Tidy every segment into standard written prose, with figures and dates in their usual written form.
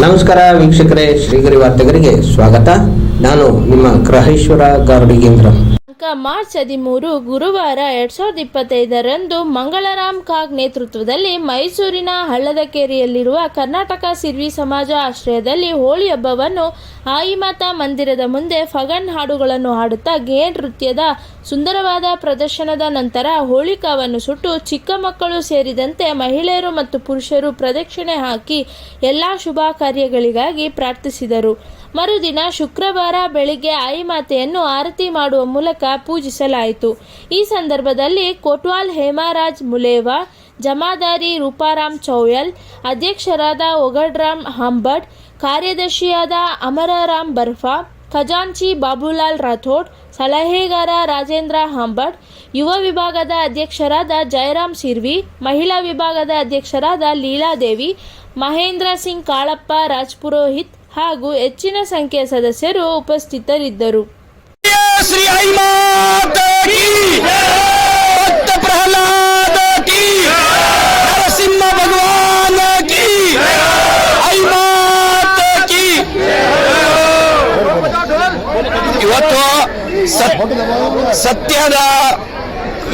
ನಮಸ್ಕಾರ ವೀಕ್ಷಕರೇ, ಶ್ರೀಗರಿ ವಾರ್ತೆಗರಿಗೆ ಸ್ವಾಗತ. ನಾನು ನಿಮ್ಮ ಗ್ರಹೇಶ್ವರ ಗಾರ್ಡಿಗೇಂದ್ರ. ಮಾರ್ಚ್ 13 ಗುರುವಾರ 2025ರಂದು ಮಂಗಳರಾಮ್ ಕಾಗ್ ನೇತೃತ್ವದಲ್ಲಿ ಮೈಸೂರಿನ ಹಳ್ಳದಕೇರಿಯಲ್ಲಿರುವ ಕರ್ನಾಟಕ ಸಿರ್ವಿ ಸಮಾಜ ಆಶ್ರಯದಲ್ಲಿ ಹೋಳಿ ಹಬ್ಬವನ್ನು ಆಯಿಮಾತಾ ಮಂದಿರದ ಮುಂದೆ ಫಗನ್ ಹಾಡುಗಳನ್ನು ಹಾಡುತ್ತಾ ಗೇ ನೃತ್ಯದ ಸುಂದರವಾದ ಪ್ರದರ್ಶನದ ನಂತರ ಹೋಳಿಕಾವನ್ನು ಸುಟ್ಟು ಚಿಕ್ಕ ಮಕ್ಕಳು ಸೇರಿದಂತೆ ಮಹಿಳೆಯರು ಮತ್ತು ಪುರುಷರು ಪ್ರದಕ್ಷಿಣೆ ಹಾಕಿ ಎಲ್ಲ ಶುಭ ಕಾರ್ಯಗಳಿಗಾಗಿ ಪ್ರಾರ್ಥಿಸಿದರು. ಮರುದಿನ ಶುಕ್ರವಾರ ಬೆಳಿಗ್ಗೆ ಆಯಿಮಾತೆಯನ್ನು ಆರತಿ ಮಾಡುವ ಮೂಲಕ ಪೂಜಿಸಲಾಯಿತು. ಈ ಸಂದರ್ಭದಲ್ಲಿ ಕೊಟ್ವಾಲ್ ಹೇಮರಾಜ್ ಮುಲೇವಾ, ಜಮಾದಾರಿ ರೂಪಾರಾಮ್ ಚೌಯಲ್, ಅಧ್ಯಕ್ಷರಾದ ಒಗಡ್ರಾಮ್ ಹಂಬಡ್, ಕಾರ್ಯದರ್ಶಿಯಾದ ಅಮರರಾಮ್ ಬರ್ಫಾ, ಖಜಾಂಚಿ ಬಾಬುಲಾಲ್ ರಾಥೋಡ್, ಸಲಹೆಗಾರ ರಾಜೇಂದ್ರ ಹಂಬಡ್, ಯುವ ವಿಭಾಗದ ಅಧ್ಯಕ್ಷರಾದ ಜಯರಾಮ್ ಸಿರ್ವಿ, ಮಹಿಳಾ ವಿಭಾಗದ ಅಧ್ಯಕ್ಷರಾದ ಲೀಲಾದೇವಿ, ಮಹೇಂದ್ರ ಸಿಂಗ್ ಕಾಳಪ್ಪ ರಾಜ್ಪುರೋಹಿತ್ ಹಾಗೂ ಹೆಚ್ಚಿನ ಸಂಖ್ಯೆಯ ಸದಸ್ಯರು ಉಪಸ್ಥಿತರಿದ್ದರು. श्री आई माता की भक्त प्रहलाद की नरसिंह भगवान की आई माता की. ಇವತ್ತು ಸತ್ಯದ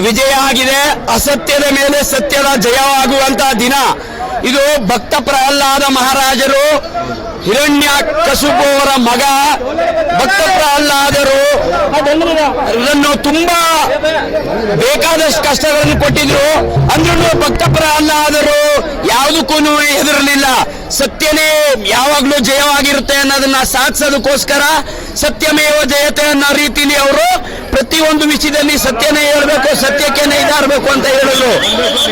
ವಿಜಯ ಆಗಿದೆ, ಅಸತ್ಯದ ಮೇಲೆ ಸತ್ಯದ ಜಯವಾಗುವಂತಹ ದಿನ ಇದು. ಭಕ್ತ ಪ್ರಹ್ಲಾದ ಮಹಾರಾಜರು ಹಿರಣ್ಯಕಶಿಪು ಅವರ ಮಗ ಭಕ್ತ ಪ್ರಹ್ಲಾದರು ಇದನ್ನು ತುಂಬಾ ಬೇಕಾದಷ್ಟು ಕಷ್ಟಗಳನ್ನು ಕೊಟ್ಟಿದ್ರು. ಅಂದ್ರೂ ಭಕ್ತ ಪ್ರಹ್ಲಾದರು ಯಾವುದಕ್ಕೂ ಹೆದರಲಿಲ್ಲ. ಸತ್ಯನೇ ಯಾವಾಗ್ಲೂ ಜಯವಾಗಿರುತ್ತೆ ಅನ್ನೋದನ್ನ ಸಾಧಿಸೋದಕ್ಕೋಸ್ಕರ ಸತ್ಯಮೇವ ಜಯತೆ ಅನ್ನೋ ರೀತಿಯಲ್ಲಿ ಅವರು ಪ್ರತಿಯೊಂದು ವಿಷಯದಲ್ಲಿ ಸತ್ಯನೇ ಹೇಳಬೇಕು, ಸತ್ಯಕ್ಕೇನೆ ಇದಾಗಬೇಕು ಅಂತ ಹೇಳಲು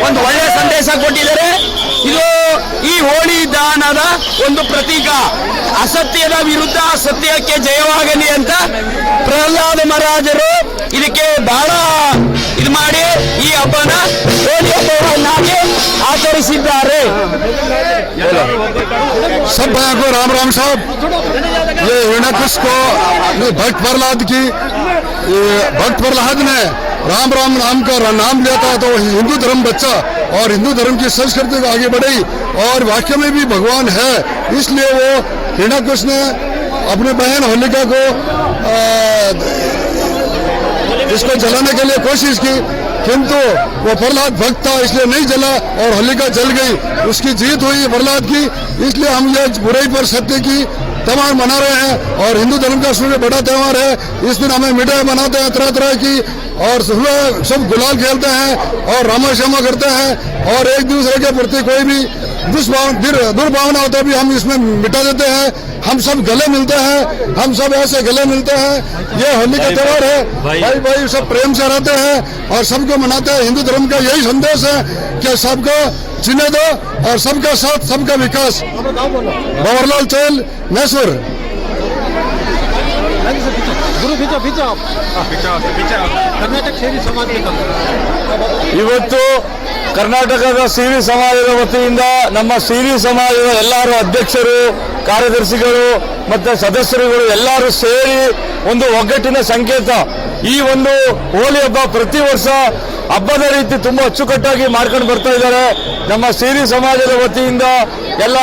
ಒಂದು ಒಳ್ಳೆಯ ಸಂದೇಶ ಕೊಟ್ಟಿದ್ದಾರೆ. ಇದು ಈ ಹೋಳಿ ದಾನದ ಒಂದು ಪ್ರತೀಕ. ಅಸತ್ಯದ ವಿರುದ್ಧ ಸತ್ಯಕ್ಕೆ ಜಯವಾಗಲಿ ಅಂತ ಪ್ರಹ್ಲಾದ ಮಹಾರಾಜರು ಇದಕ್ಕೆ ಬಹಳ ಇದು ಮಾಡಿ ಈ ಹಬ್ಬನ ಹೋಳಿ ಹಬ್ಬವನ್ನಾಗಿ ಆಚರಿಸಿದ್ದಾರೆ. सब भाइयों को राम राम साहब. ये हिरण्यकश को भक्त प्रहलाद ने राम राम नाम का नाम लिया था, तो हिंदू धर्म बच्चा और हिंदू धर्म की संस्कृति को आगे बढ़ी और वाक्य में भी भगवान है. इसलिए वो हिरण्यकश ने अपने बहन होलिका को इसको जलाने के लिए कोशिश की, किंतु वो प्रहलाद भक्त था इसलिए नहीं जला और होलिका जल गई. उसकी जीत हुई प्रहलाद की. इसलिए हम ये बुराई पर सत्य की त्योहार मना रहे हैं और हिंदू धर्म का सबसे बड़ा त्योहार है. इस दिन हमें मिठाई बनाते हैं तरह तरह की और सुबह सब गुलाल खेलते हैं और रामाश्यामा करते हैं और एक दूसरे के प्रति कोई भी दुर्भावना होता भी हम इसमें मिटा देते हैं. हम सब गले मिलते हैं, हम सब ऐसे गले मिलते हैं. ये होली का त्योहार है, भाई भाई सब प्रेम से रहते हैं और सबको मनाते हैं. हिंदू धर्म का यही संदेश है कि सबको जीने दो और सबका साथ सबका विकास. भंवरलाल चौयल, मैसूर. ಇವತ್ತು ಕರ್ನಾಟಕದ ಸಿರಿ ಸಮಾಜದ ವತಿಯಿಂದ ನಮ್ಮ ಸಿರಿ ಸಮಾಜದ ಎಲ್ಲರೂ ಅಧ್ಯಕ್ಷರು, ಕಾರ್ಯದರ್ಶಿಗಳು ಮತ್ತು ಸದಸ್ಯರುಗಳು ಎಲ್ಲರೂ ಸೇರಿ ಒಂದು ಒಗ್ಗಟ್ಟಿನ ಸಂಕೇತ. ಈ ಒಂದು ಹೋಳಿ ಹಬ್ಬ ಪ್ರತಿ ವರ್ಷ ಹಬ್ಬದ ರೀತಿ ತುಂಬಾ ಅಚ್ಚುಕಟ್ಟಾಗಿ ಮಾಡ್ಕೊಂಡು ಬರ್ತಾ ಇದ್ದಾರೆ. ನಮ್ಮ ಸಿರಿ ಸಮಾಜದ ವತಿಯಿಂದ ಎಲ್ಲ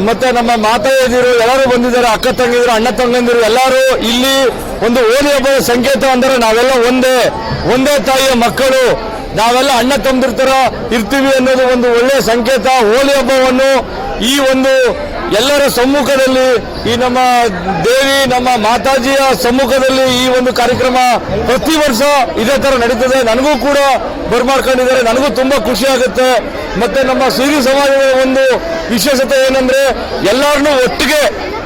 ಮತ್ತೆ ನಮ್ಮ ಮಾತಾಯದಿರು ಎಲ್ಲರೂ ಬಂದಿದ್ದಾರೆ, ಅಕ್ಕ ತಂಗಿದ್ರು, ಅಣ್ಣ ತಂಗಂದಿರು ಎಲ್ಲರೂ ಇಲ್ಲಿ ಒಂದು ಹೋಳಿ ಹಬ್ಬದ ಸಂಕೇತ ಅಂದರೆ ನಾವೆಲ್ಲ ಒಂದೇ ತಾಯಿಯ ಮಕ್ಕಳು, ನಾವೆಲ್ಲ ಅಣ್ಣ ತಮ್ಮದಿರ್ತರ ಇರ್ತೀವಿ ಅನ್ನೋದು ಒಂದು ಒಳ್ಳೆಯ ಸಂಕೇತ. ಹೋಳಿ ಹಬ್ಬವನ್ನು ಈ ಒಂದು ಎಲ್ಲರ ಸಮ್ಮುಖದಲ್ಲಿ ಈ ನಮ್ಮ ದೇವಿ ನಮ್ಮ ಮಾತಾಜಿಯ ಸಮ್ಮುಖದಲ್ಲಿ ಈ ಒಂದು ಕಾರ್ಯಕ್ರಮ ಪ್ರತಿ ವರ್ಷ ಇದೇ ತರ ನಡೀತದೆ. ನನಗೂ ಕೂಡ ಬರ್ಮಾಡ್ಕೊಂಡಿದ್ದಾರೆ, ನನಗೂ ತುಂಬಾ ಖುಷಿ ಆಗುತ್ತೆ. ಮತ್ತೆ ನಮ್ಮ ಸಿರಿ ಸಮಾಜದ ಒಂದು ವಿಶೇಷತೆ ಏನಂದ್ರೆ ಎಲ್ಲರನ್ನೂ ಒಟ್ಟಿಗೆ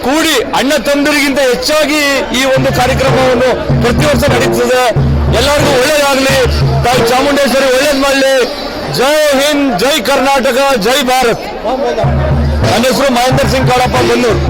ಕೂಡಿ ಅಣ್ಣ ತಮ್ಮದರಿಗಿಂತ ಹೆಚ್ಚಾಗಿ ಈ ಒಂದು ಕಾರ್ಯಕ್ರಮವನ್ನು ಪ್ರತಿ ವರ್ಷ ನಡೀತದೆ. ಎಲ್ಲರಿಗೂ ಒಳ್ಳೇದಾಗಲಿ, ತಾಯಿ ಚಾಮುಂಡೇಶ್ವರಿ ಒಳ್ಳೇದ್ ಮಾಡಲಿ. ಜೈ ಹಿಂದ್, ಜೈ ಕರ್ನಾಟಕ, ಜೈ ಭಾರತ್. ನನ್ನ ಹೆಸರು ಮಹೇಂದ್ರ ಸಿಂಗ್ ಕಾಳಪ್ಪ, ಬನ್ನೂರು.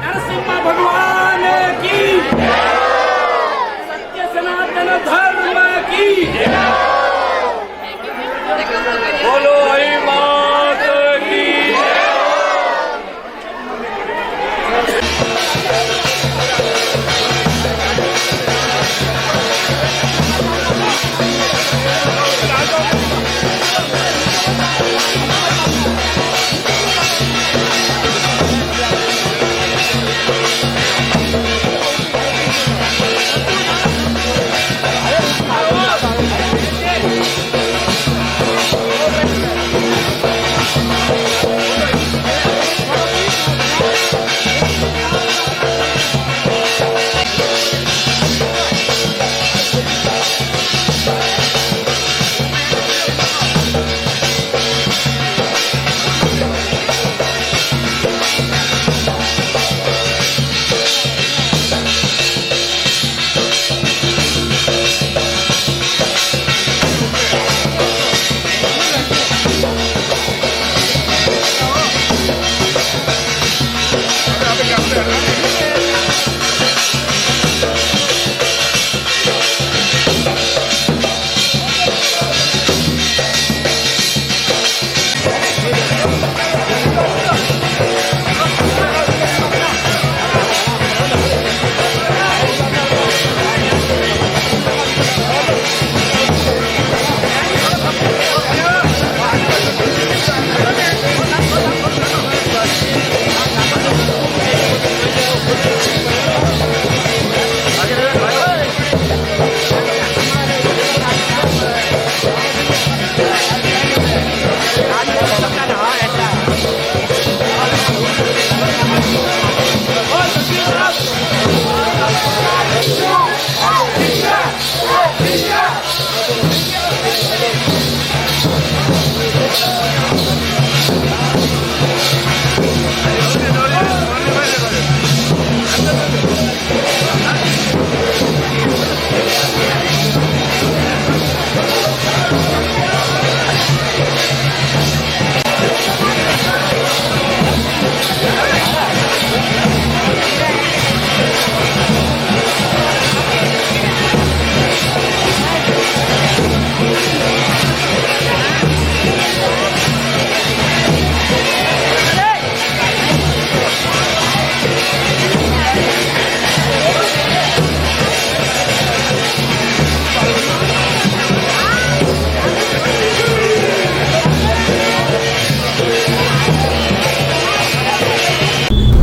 नरसिंह भगवान की, सत्य सनातन धर्म की, बोलो हरि मात की।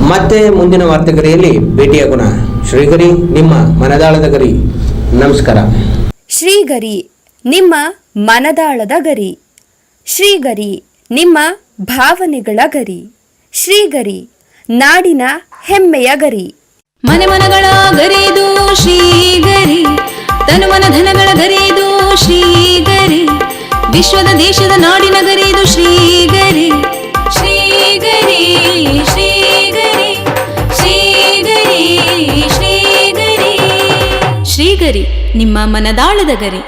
ಮತ್ತೆ ಮುಂದಿನ ವಾರ್ತೆಗರಿಯಲ್ಲಿ ಭೇಟಿಯಾಗೋಣ. ಶ್ರೀಗರಿ ನಿಮ್ಮ ಮನದಾಳದ ಗರಿ. ನಮಸ್ಕಾರ. ಶ್ರೀಗರಿ ನಿಮ್ಮ ಮನದಾಳದ ಗರಿ. ಶ್ರೀಗರಿ ನಿಮ್ಮ ಭಾವನೆಗಳ ಗರಿ. ಶ್ರೀಗರಿ ನಾಡಿನ ಹೆಮ್ಮೆಯ ಗರಿ. ಮನೆ ಮನಗಳ ಗರಿದು ಶ್ರೀಗರಿ, ತನು ಮನ ಧನಗಳ ಗರಿದು ಶ್ರೀಗರಿ, ವಿಶ್ವದ ದೇಶದ ನಾಡಿನ ಗರಿದು ಶ್ರೀಗರಿ. ಶ್ರೀಗರಿ ಶ್ರೀಗರಿ ಶ್ರೀಗರಿ ಶ್ರೀಗರಿ ಶ್ರೀಗರಿ ನಿಮ್ಮ ಮನದಾಳದ ಗರಿ.